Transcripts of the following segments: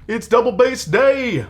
It's Double Bass Day!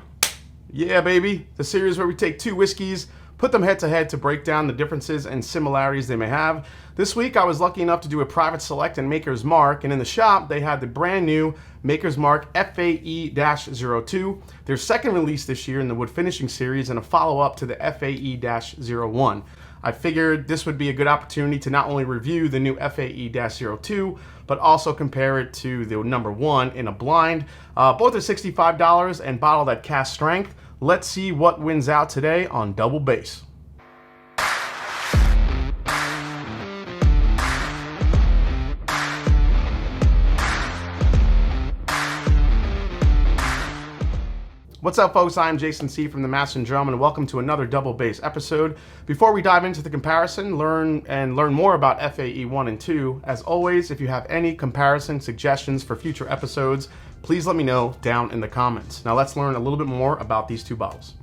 Yeah, baby. The series where we take two whiskeys, put them head to head to break down the differences and similarities they may have. This week, I was lucky enough to do a private select in Maker's Mark, and in the shop, they had the brand new Maker's Mark FAE-02, their second release this year in the wood finishing series and a follow-up to the FAE-01. I figured this would be a good opportunity to not only review the new FAE-02, but also compare it to the number one in a blind. Both are $65 and bottled at cask strength. Let's see what wins out today on Double Bass. What's up, folks? I'm Jason C. from themashanddrum, and welcome to another Double Bass episode. Before we dive into the comparison, learn more about FAE-01 and 2. As always, if you have any comparison suggestions for future episodes, please let me know down in the comments. Now let's learn a little bit more about these two bottles.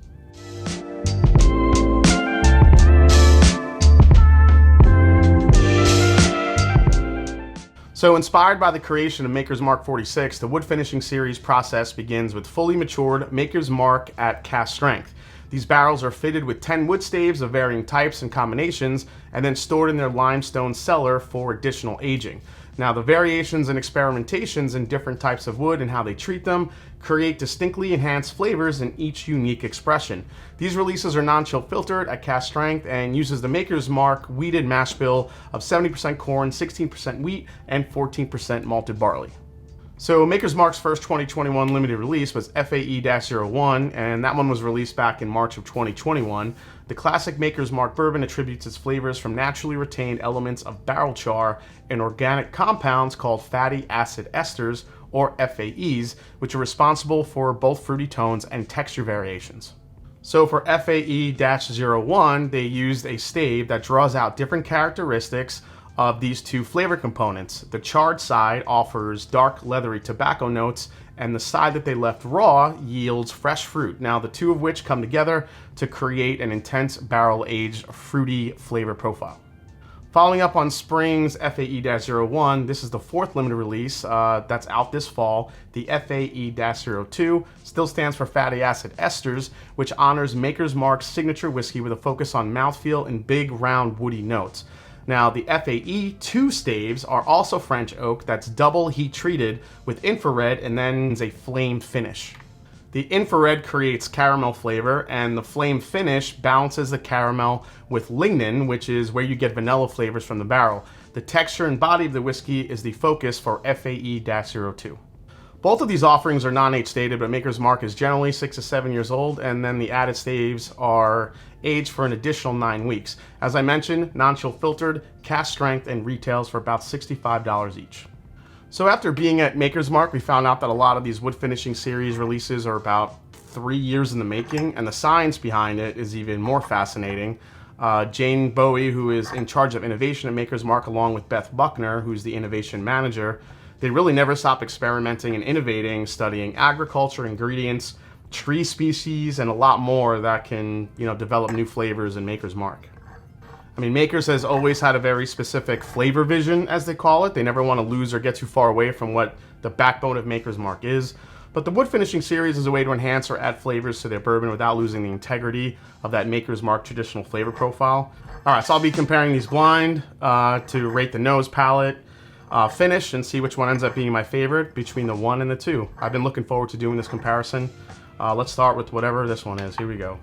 So inspired by the creation of Maker's Mark 46, the wood finishing series process begins with fully matured Maker's Mark at cask strength. These barrels are fitted with 10 wood staves of varying types and combinations and then stored in their limestone cellar for additional aging. Now, the variations and experimentations in different types of wood and how they treat them create distinctly enhanced flavors in each unique expression. These releases are non-chill filtered at cask strength and uses the Maker's Mark wheated mash bill of 70% corn, 16% wheat, and 14% malted barley. So Maker's Mark's first 2021 limited release was FAE-01, and that one was released back in March of 2021. The classic Maker's Mark bourbon attributes its flavors from naturally retained elements of barrel char and organic compounds called fatty acid esters, or FAEs, which are responsible for both fruity tones and texture variations. So for FAE-01, they used a stave that draws out different characteristics of these two flavor components. The charred side offers dark leathery tobacco notes, and the side that they left raw yields fresh fruit. Now, the two of which come together to create an intense barrel-aged fruity flavor profile. Following up on Spring's FAE-01, this is the fourth limited release that's out this fall. The FAE-02 still stands for fatty acid esters, which honors Maker's Mark's signature whiskey with a focus on mouthfeel and big, round, woody notes. Now, the FAE-2 staves are also French oak that's double heat treated with infrared and then a flame finish. The infrared creates caramel flavor, and the flame finish balances the caramel with lignin, which is where you get vanilla flavors from the barrel. The texture and body of the whiskey is the focus for FAE-02. Both of these offerings are non-age stated, but Maker's Mark is generally 6 to 7 years old, and then the added staves are aged for an additional 9 weeks. As I mentioned, non-chill filtered, cask strength, and retails for about $65 each. So after being at Maker's Mark, we found out that a lot of these wood finishing series releases are about 3 years in the making, and the science behind it is even more fascinating. Jane Bowie, who is in charge of innovation at Maker's Mark, along with Beth Buckner, who's the innovation manager, they really never stop experimenting and innovating, studying agriculture, ingredients, tree species, and a lot more that can, develop new flavors in Maker's Mark. I mean, Maker's has always had a very specific flavor vision, as they call it. They never want to lose or get too far away from what the backbone of Maker's Mark is. But the wood finishing series is a way to enhance or add flavors to their bourbon without losing the integrity of that Maker's Mark traditional flavor profile. All right, so I'll be comparing these blind to rate the nose, palate, finish, and see which one ends up being my favorite between the 1 and the 2. I've been looking forward to doing this comparison. Let's start with whatever this one is. Here we go.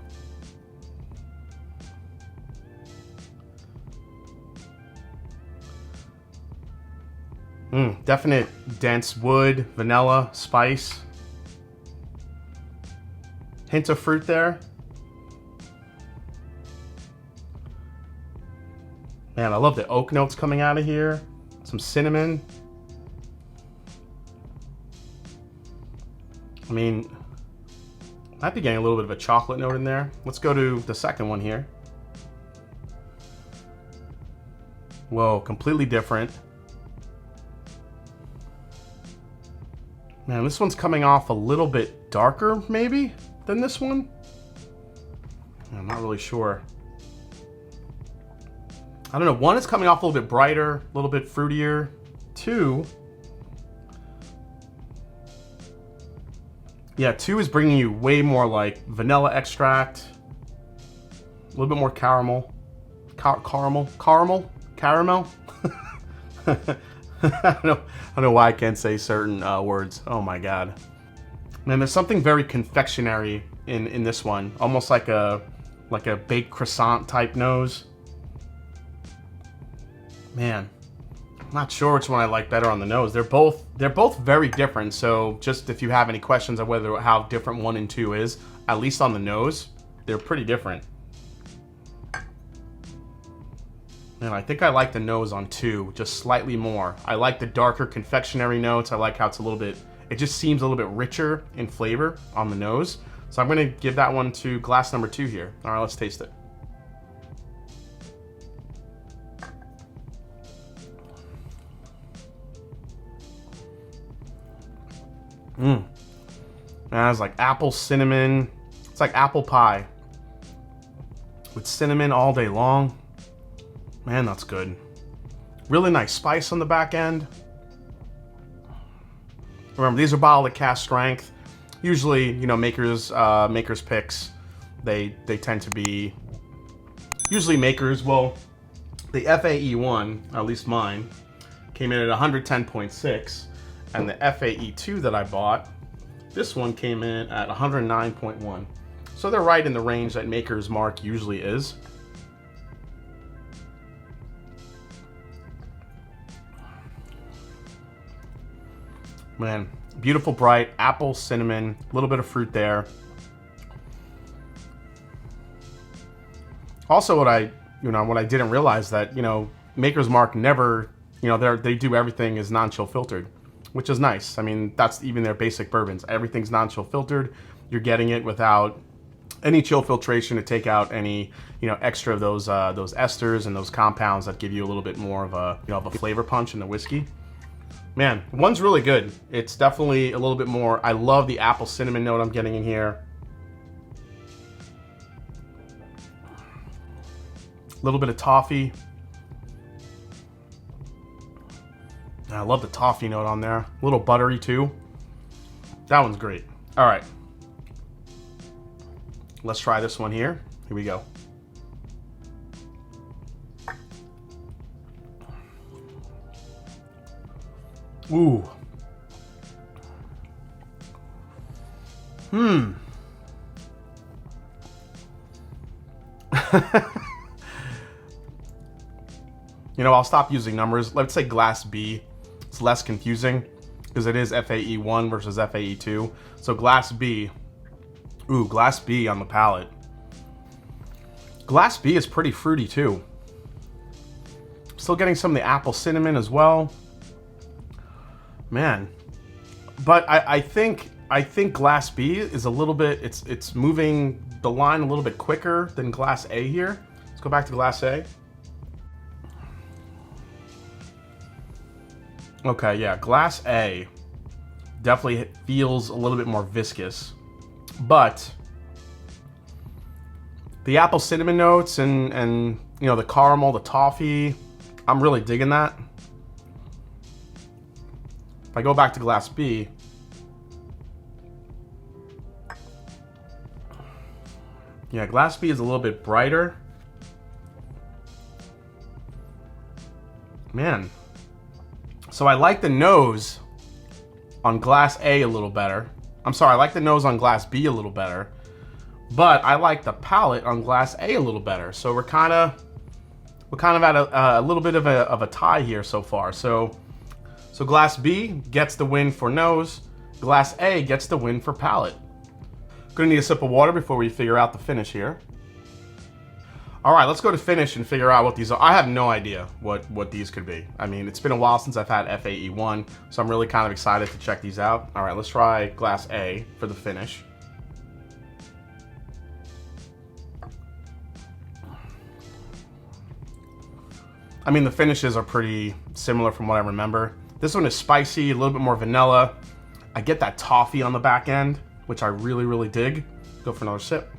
Definite dense wood, vanilla, spice. Hint of fruit there. Man, I love the oak notes coming out of here. Some cinnamon. I mean, might be getting a little bit of a chocolate note in there. Let's go to the second one here. Whoa, completely different. Man, this one's coming off a little bit darker, maybe, than this one. I'm not really sure. I don't know. 1 is coming off a little bit brighter, a little bit fruitier. 2 Yeah, 2 is bringing you way more like vanilla extract, a little bit more caramel. Caramel? I don't know why I can't say certain words. Oh my god. Man, there's something very confectionery in this one, almost like a baked croissant type nose. Man, I'm not sure which one I like better on the nose. They're both very different. So just if you have any questions on how different 1 and 2 is, at least on the nose, they're pretty different. And I think I like the nose on 2 just slightly more. I like the darker confectionery notes. I like how it's a little bit, it just seems a little bit richer in flavor on the nose. So I'm gonna give that one to glass number 2 here. All right, let's taste it. Man, it's like apple cinnamon. It's like apple pie with cinnamon all day long. Man, that's good. Really nice spice on the back end. Remember, these are bottled at cask strength. Usually, you know, makers picks, they tend to be usually makers. Well, the FAE-01, at least mine, came in at 110.6, and the FAE-02 that I bought, this one came in at 109.1. So they're right in the range that Maker's Mark usually is. Man, beautiful bright apple, cinnamon, a little bit of fruit there. Also, what I didn't realize that, you know, Maker's Mark never, you know, they do everything is non-chill filtered, which is nice. I mean, that's even their basic bourbons. Everything's non-chill filtered. You're getting it without any chill filtration to take out any, you know, extra of those esters and those compounds that give you a little bit more of a, you know, of a flavor punch in the whiskey. Man, one's really good. It's definitely a little bit more. I love the apple cinnamon note I'm getting in here. A little bit of toffee. I love the toffee note on there. A little buttery too. That one's great. All right. Let's try this one here. Here we go. Ooh. You know, I'll stop using numbers. Let's say glass B. It's less confusing because it is FAE-01 versus FAE-02. So glass B. Ooh, glass B on the palate. Glass B is pretty fruity too. Still getting some of the apple cinnamon as well. Man, but I think glass B is a little bit, it's moving the line a little bit quicker than glass A here. Let's go back to glass A. Okay, yeah, glass A definitely feels a little bit more viscous, but the apple cinnamon notes and you know, the caramel, the toffee, I'm really digging that. If I go back to glass B, yeah, glass B is a little bit brighter. Man, so I like the nose on glass A a little better. I'm sorry, I like the nose on glass B a little better, but I like the palate on glass A a little better. So we're kind of at a little bit of a tie here so far. So glass B gets the win for nose. Glass A gets the win for palate. Gonna need a sip of water before we figure out the finish here. All right, let's go to finish and figure out what these are. I have no idea what these could be. I mean, it's been a while since I've had FAE-01, so I'm really kind of excited to check these out. All right, let's try glass A for the finish. I mean, the finishes are pretty similar from what I remember. This one is spicy, a little bit more vanilla. I get that toffee on the back end, which I really, really dig. Go for another sip.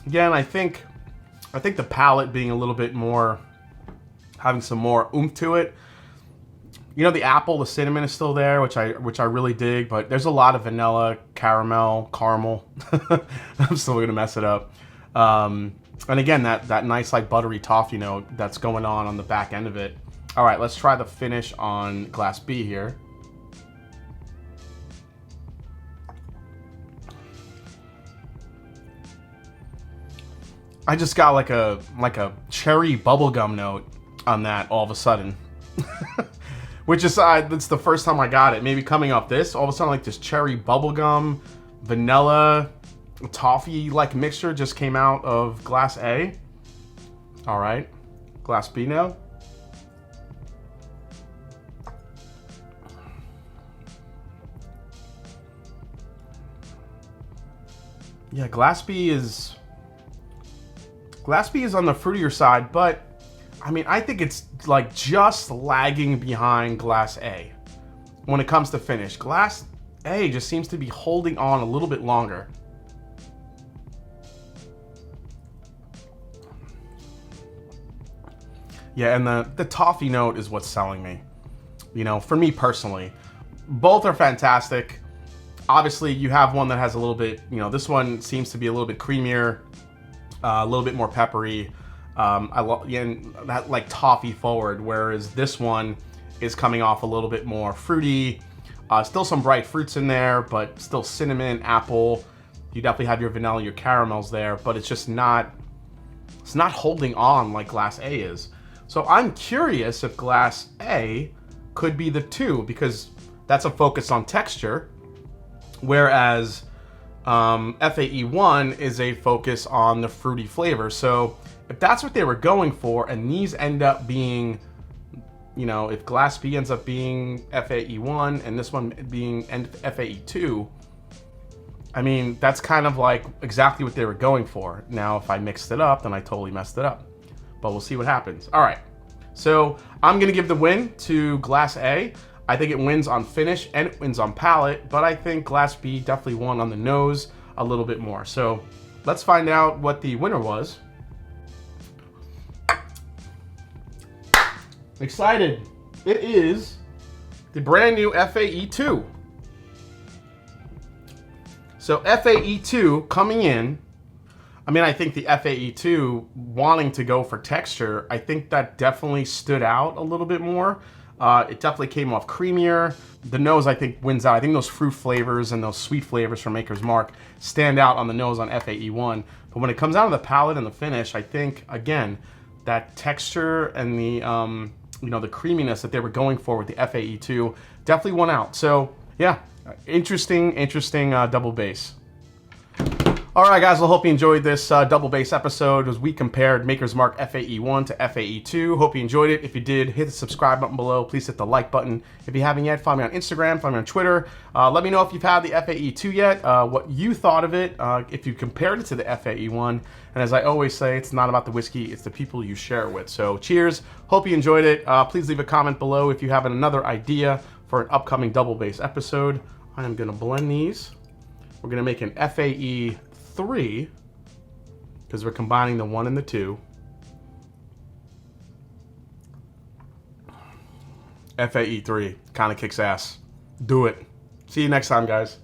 Again, I think the palate being a little bit more having some more oomph to it. You know, the apple, the cinnamon is still there, which I really dig, but there's a lot of vanilla, caramel. I'm still gonna mess it up. And again, that nice like buttery toffee note that's going on the back end of it. All right, let's try the finish on Glass B here. I just got like a cherry bubblegum note on that all of a sudden. Which is, that's the first time I got it. Maybe coming off this, all of a sudden like this cherry bubblegum, vanilla, toffee-like mixture just came out of Glass A. All right, Glass B now. Yeah, Glass B is on the fruitier side, but I mean, I think it's like just lagging behind Glass A when it comes to finish. Glass A just seems to be holding on a little bit longer. Yeah, and the toffee note is what's selling me. You know, for me personally, both are fantastic. Obviously, you have one that has a little bit, you know, this one seems to be a little bit creamier, a little bit more peppery. That like toffee forward, whereas this one is coming off a little bit more fruity. Still some bright fruits in there, but still cinnamon, apple. You definitely have your vanilla, your caramels there, but it's just not, it's not holding on like Glass A is. So I'm curious if Glass A could be the 2, because that's a focus on texture, whereas FAE-01 is a focus on the fruity flavor. So if that's what they were going for, and these end up being, you know, if Glass B ends up being FAE-01 and this one being FAE-02, I mean, that's kind of like exactly what they were going for. Now, if I mixed it up, then I totally messed it up. But we'll see what happens. All right, so I'm gonna give the win to Glass A. I think it wins on finish and it wins on palate, but I think Glass B definitely won on the nose a little bit more. So let's find out what the winner was. Excited. It is the brand new FAE-02. So FAE-02 coming in, I mean, I think the FAE-02 wanting to go for texture, I think that definitely stood out a little bit more. It definitely came off creamier. The nose, I think, wins out. I think those fruit flavors and those sweet flavors from Maker's Mark stand out on the nose on FAE-01. But when it comes down to the palate and the finish, I think, again, that texture and the, you know, the creaminess that they were going for with the FAE-02 definitely won out. So, yeah, interesting double bass. All right, guys, I hope you enjoyed this double bass episode as we compared Maker's Mark FAE-01 to FAE-02. Hope you enjoyed it. If you did, hit the subscribe button below. Please hit the like button. If you haven't yet, follow me on Instagram, follow me on Twitter. Let me know if you've had the FAE-02 yet, what you thought of it, if you compared it to the FAE-01. And as I always say, it's not about the whiskey, it's the people you share it with. So cheers. Hope you enjoyed it. Please leave a comment below if you have another idea for an upcoming double bass episode. I am going to blend these. We're going to make an FAE-03 because we're combining the 1 and the 2. FAE-03 kind of kicks ass. Do it. See you next time, guys.